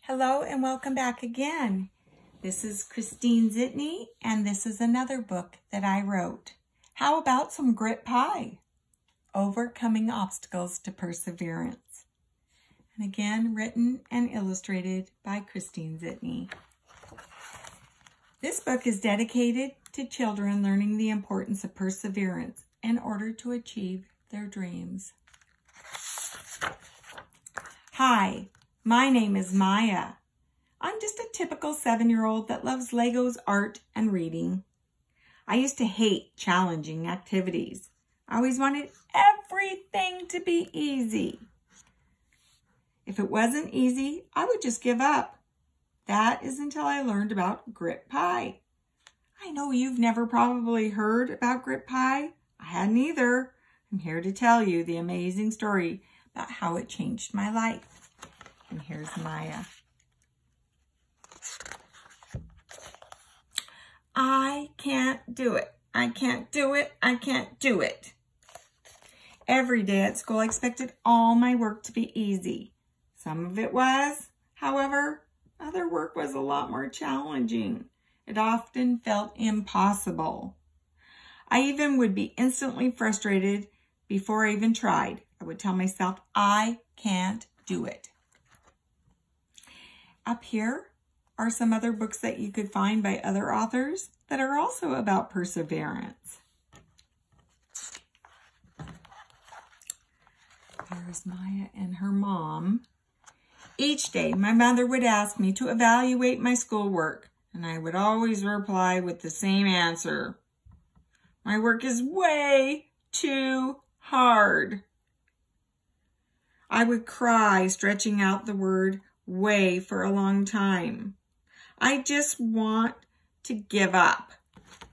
Hello and welcome back again. This is Christine Zitney and this is another book that I wrote. How about some grit pie? Overcoming Obstacles to Perseverance. And again, written and illustrated by Christine Zitney. This book is dedicated to children learning the importance of perseverance in order to achieve their dreams. Hi. My name is Maya. I'm just a typical 7-year-old that loves Legos, art, and reading. I used to hate challenging activities. I always wanted everything to be easy. If it wasn't easy, I would just give up. That is until I learned about grit pie. I know you've never probably heard about grit pie. I hadn't either. I'm here to tell you the amazing story about how it changed my life. And here's Maya. I can't do it. I can't do it. I can't do it. Every day at school, I expected all my work to be easy. Some of it was, however, other work was a lot more challenging. It often felt impossible. I even would be instantly frustrated before I even tried. I would tell myself, I can't do it. Up here are some other books that you could find by other authors that are also about perseverance. Here's Maya and her mom. Each day, my mother would ask me to evaluate my schoolwork, and I would always reply with the same answer. My work is way too hard. I would cry, stretching out the word way for a long time. I just want to give up.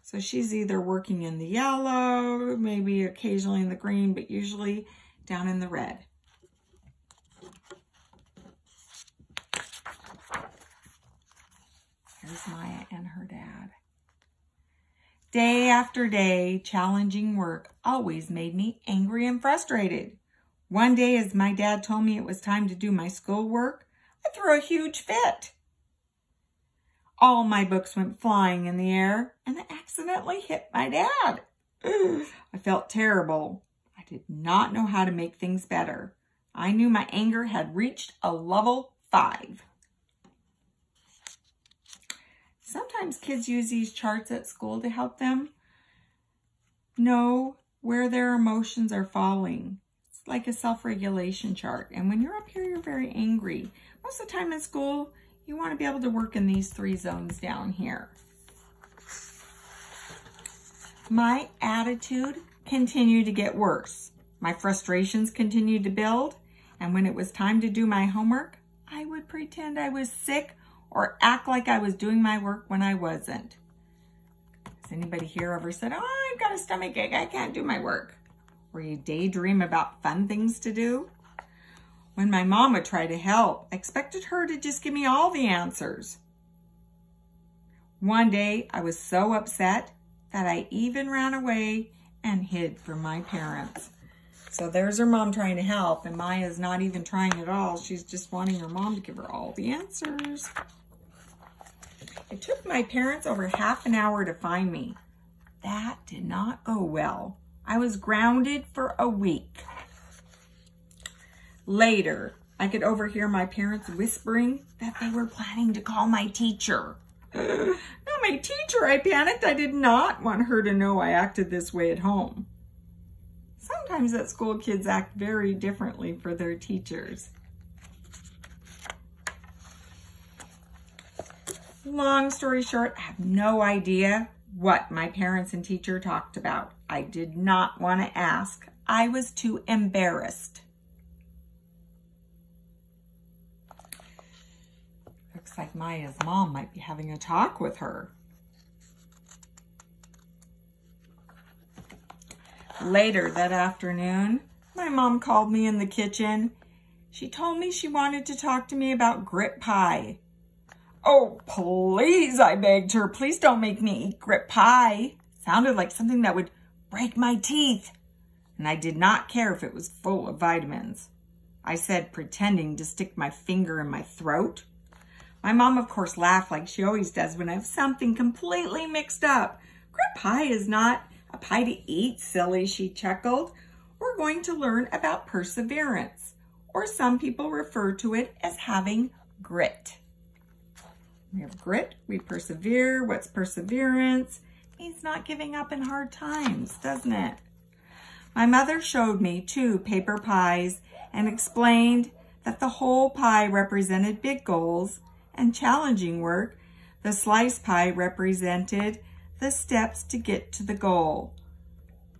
So she's either working in the yellow, maybe occasionally in the green, but usually down in the red. Here's Maya and her dad. Day after day, challenging work always made me angry and frustrated. One day, as my dad told me it was time to do my schoolwork, I threw a huge fit. All my books went flying in the air, and I accidentally hit my dad. I felt terrible. I did not know how to make things better. I knew my anger had reached a level 5. Sometimes kids use these charts at school to help them know where their emotions are falling. It's like a self-regulation chart. And when you're up here, you're very angry. Most of the time in school, you want to be able to work in these 3 zones down here. My attitude continued to get worse. My frustrations continued to build. And when it was time to do my homework, I would pretend I was sick or act like I was doing my work when I wasn't. Has anybody here ever said, oh, I've got a stomach ache, I can't do my work? Or you daydream about fun things to do? When my mom would try to help, I expected her to just give me all the answers. One day, I was so upset that I even ran away and hid from my parents. So there's her mom trying to help, and Maya's not even trying at all. She's just wanting her mom to give her all the answers. It took my parents over half an hour to find me. That did not go well. I was grounded for a week. Later, I could overhear my parents whispering that they were planning to call my teacher. Not my teacher, I panicked. I did not want her to know I acted this way at home. Sometimes at school, kids act very differently for their teachers. Long story short, I have no idea what my parents and teacher talked about. I did not want to ask. I was too embarrassed. Looks like Maya's mom might be having a talk with her. Later that afternoon, my mom called me in the kitchen. She told me she wanted to talk to me about grit pie. Oh, please, I begged her. Please don't make me eat grit pie. Sounded like something that would break my teeth. And I did not care if it was full of vitamins. I said, pretending to stick my finger in my throat. My mom, of course, laughed like she always does when I have something completely mixed up. Grit pie is not a pie to eat, silly, she chuckled. We're going to learn about perseverance, or some people refer to it as having grit. We have grit, we persevere. What's perseverance? It means not giving up in hard times, doesn't it? My mother showed me 2 paper pies and explained that the whole pie represented big goals and challenging work. The slice pie represented the steps to get to the goal.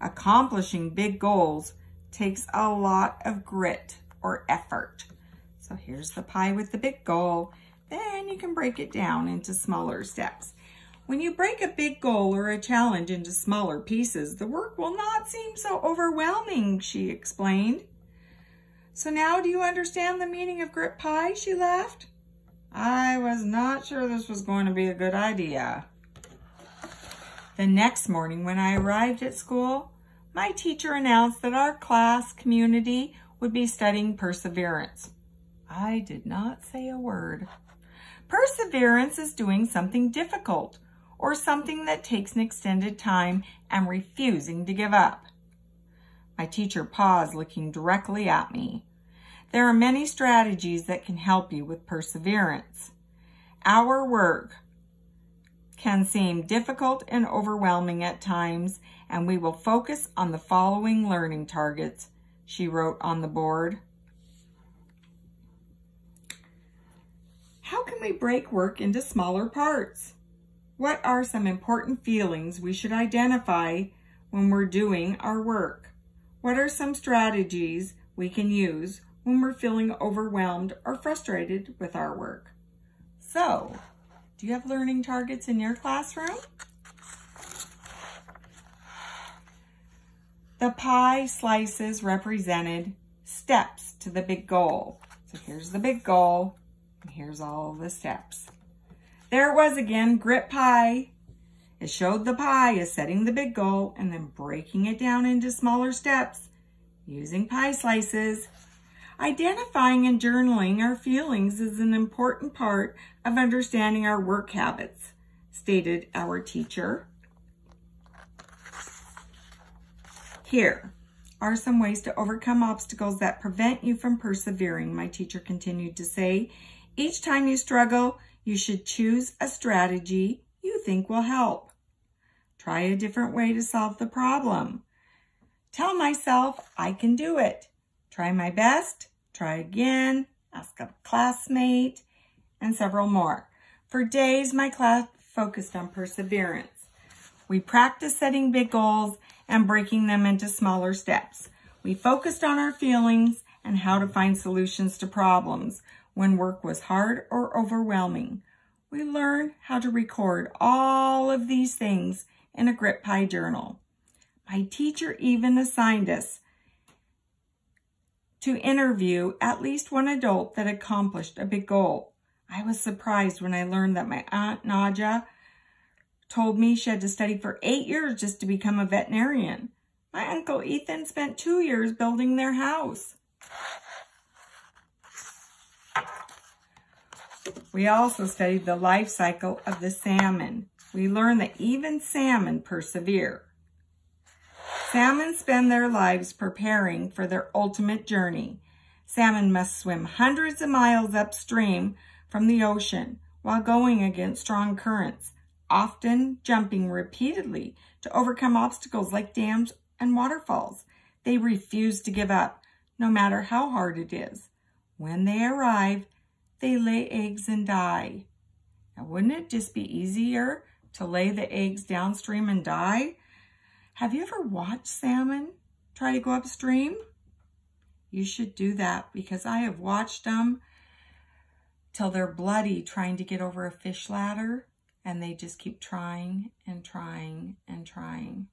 Accomplishing big goals takes a lot of grit or effort. So here's the pie with the big goal. Then you can break it down into smaller steps. When you break a big goal or a challenge into smaller pieces, the work will not seem so overwhelming, she explained. So now do you understand the meaning of grit pie? She laughed. I was not sure this was going to be a good idea. The next morning when I arrived at school, my teacher announced that our class community would be studying perseverance. I did not say a word. Perseverance is doing something difficult or something that takes an extended time and refusing to give up. My teacher paused, looking directly at me. There are many strategies that can help you with perseverance. Our work can seem difficult and overwhelming at times, and we will focus on the following learning targets, she wrote on the board. How can we break work into smaller parts? What are some important feelings we should identify when we're doing our work? What are some strategies we can use when we're feeling overwhelmed or frustrated with our work? So, do you have learning targets in your classroom? The pie slices represented steps to the big goal. So here's the big goal. Here's all the steps. There it was again, grit pie. It showed the pie as setting the big goal and then breaking it down into smaller steps using pie slices. Identifying and journaling our feelings is an important part of understanding our work habits, stated our teacher. Here are some ways to overcome obstacles that prevent you from persevering, my teacher continued to say. Each time you struggle, you should choose a strategy you think will help. Try a different way to solve the problem. Tell myself I can do it. Try my best, try again, ask a classmate, and several more. For days, my class focused on perseverance. We practiced setting big goals and breaking them into smaller steps. We focused on our feelings and how to find solutions to problems when work was hard or overwhelming. We learned how to record all of these things in a grit pie journal. My teacher even assigned us to interview at least one adult that accomplished a big goal. I was surprised when I learned that my Aunt Nadja told me she had to study for 8 years just to become a veterinarian. My Uncle Ethan spent 2 years building their house. We also studied the life cycle of the salmon. We learned that even salmon persevere. Salmon spend their lives preparing for their ultimate journey. Salmon must swim hundreds of miles upstream from the ocean while going against strong currents, often jumping repeatedly to overcome obstacles like dams and waterfalls. They refuse to give up, no matter how hard it is. When they arrive, they lay eggs and die. Now, wouldn't it just be easier to lay the eggs downstream and die? Have you ever watched salmon try to go upstream? You should do that, because I have watched them till they're bloody trying to get over a fish ladder, and they just keep trying and trying and trying.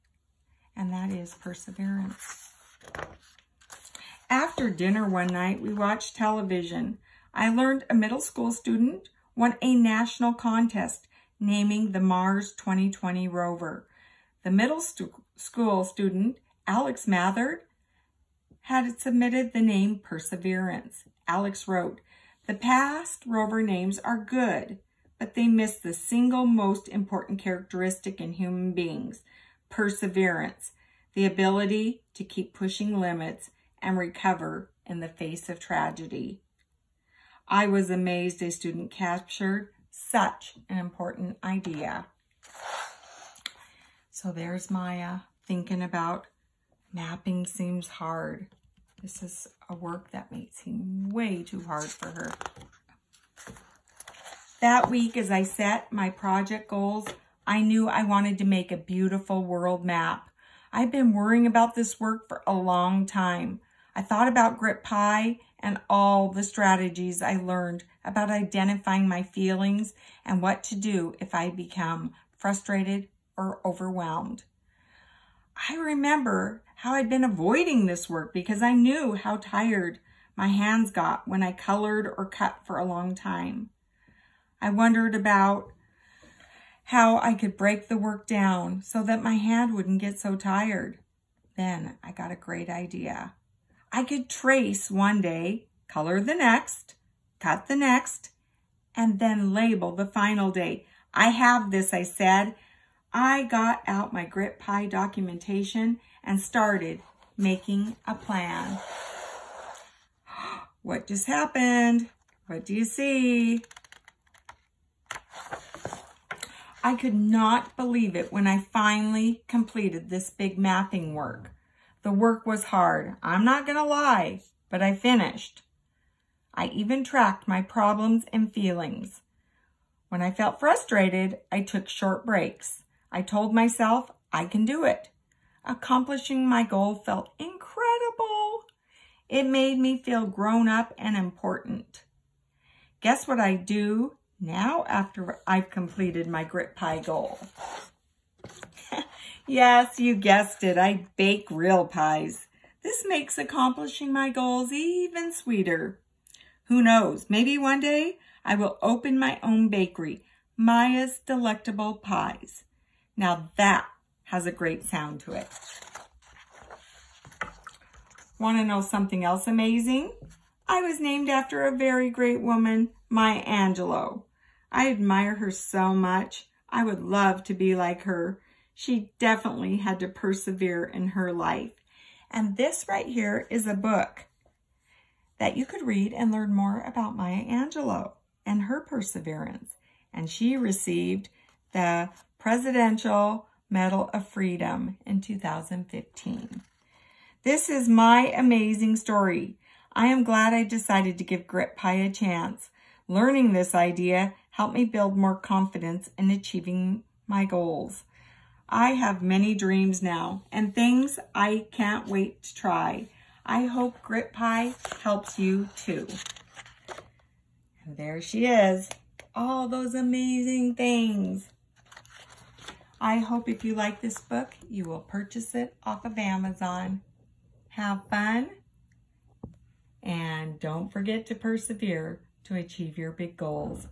And that is perseverance. After dinner one night, we watched television. I learned a middle school student won a national contest naming the Mars 2020 rover. The middle school student, Alex Matherd, had submitted the name Perseverance. Alex wrote, The past rover names are good, but they miss the single most important characteristic in human beings, perseverance, the ability to keep pushing limits and recover in the face of tragedy. I was amazed a student captured such an important idea. So there's Maya thinking about mapping seems hard. This is a work that may seem way too hard for her. That week, as I set my project goals, I knew I wanted to make a beautiful world map. I've been worrying about this work for a long time. I thought about grit pie and all the strategies I learned about identifying my feelings and what to do if I become frustrated or overwhelmed. I remember how I'd been avoiding this work because I knew how tired my hands got when I colored or cut for a long time. I wondered about how I could break the work down so that my hand wouldn't get so tired. Then I got a great idea. I could trace one day, color the next, cut the next, and then label the final day. I have this, I said. I got out my grit pie documentation and started making a plan. What just happened? What do you see? I could not believe it when I finally completed this big mapping work. The work was hard, I'm not gonna lie, but I finished. I even tracked my problems and feelings. When I felt frustrated, I took short breaks. I told myself I can do it. Accomplishing my goal felt incredible. It made me feel grown up and important. Guess what I do now after I've completed my grit pie goal? Yes, you guessed it. I bake real pies. This makes accomplishing my goals even sweeter. Who knows? Maybe one day I will open my own bakery, Maya's Delectable Pies. Now that has a great sound to it. Want to know something else amazing? I was named after a very great woman, Maya Angelou. I admire her so much. I would love to be like her. She definitely had to persevere in her life. And this right here is a book that you could read and learn more about Maya Angelou and her perseverance. And she received the Presidential Medal of Freedom in 2015. This is my amazing story. I am glad I decided to give grit pie a chance. Learning this idea helped me build more confidence in achieving my goals. I have many dreams now and things I can't wait to try. I hope grit pie helps you too. And there she is. All those amazing things. I hope if you like this book, you will purchase it off of Amazon. Have fun. And don't forget to persevere to achieve your big goals.